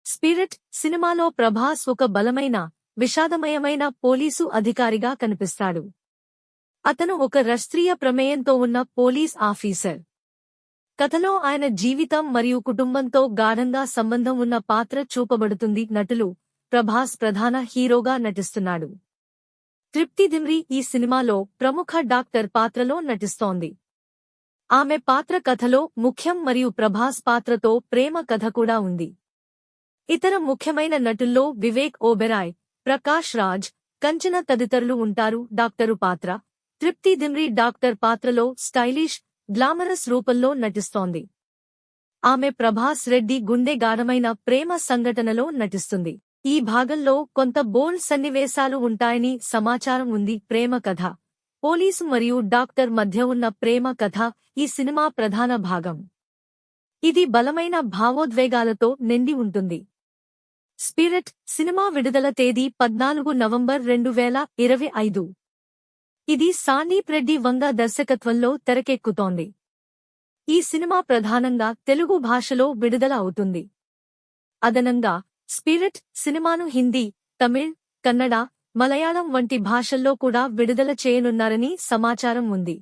Spirit సినిమాలో ప్రభాస్ ఒక బలమైన, విషాదమయమైన పోలీసు అధికారిగా కనిపిస్తాడు. అతను ఒక రాష్ట్రీయ ప్రమేయంతో ఉన్న పోలీస్ ఆఫీసర్. కథలో ఆయన జీవితం మరియు కుటుంబంతో గాఢంగా సంబంధం ఉన్న పాత్ర చూపబడుతుంది. నటులు ప్రభాస్ ప్రధాన హీరోగా నటిస్తున్నాడు. తృప్తి దిమ్రీ ఈ సినిమాలో ప్రముఖ డాక్టర్ పాత్రలో నటిస్తోంది. ఆమె పాత్ర కథలో ముఖ్యం మరియు ప్రభాస్ పాత్రతో ప్రేమ కథ కూడా ఉంది. ఇతర ముఖ్యమైన నటుల్లో వివేక్ ఓబెరాయ్, ప్రకాష్ రాజ్, కంచన తదితరులు ఉంటారు. డాక్టరు పాత్ర తృప్తి దిమ్రీ డాక్టర్ పాత్రలో స్టైలిష్, గ్లామరస్ రూపంలో నటిస్తోంది. ఆమె ప్రభాస్ రెడ్డి గుండె గాఢమైన ప్రేమ సంఘటనలో నటిస్తుంది. ఈ భాగంలో కొంత బోల్డ్ సన్నివేశాలు ఉంటాయని సమాచారం ఉంది. ప్రేమ కథ, పోలీసు మరియు డాక్టర్ మధ్య ఉన్న ప్రేమ కథ ఈ సినిమా ప్రధాన భాగం. ఇది బలమైన భావోద్వేగాలతో నిండి ఉంటుంది. స్పిరిట్ సినిమా విడుదల తేదీ 14 నవంబర్ 2025. ఇది సాందీప్ రెడ్డి వంగ దర్శకత్వంలో తెరకెక్కుతోంది. ఈ సినిమా ప్రధానంగా తెలుగు భాషలో విడుదల అవుతుంది. అదనంగా స్పిరిట్ సినిమాను హిందీ, తమిళ్, కన్నడ, మలయాళం వంటి భాషల్లో కూడా విడుదల చేయనున్నారని సమాచారం ఉంది.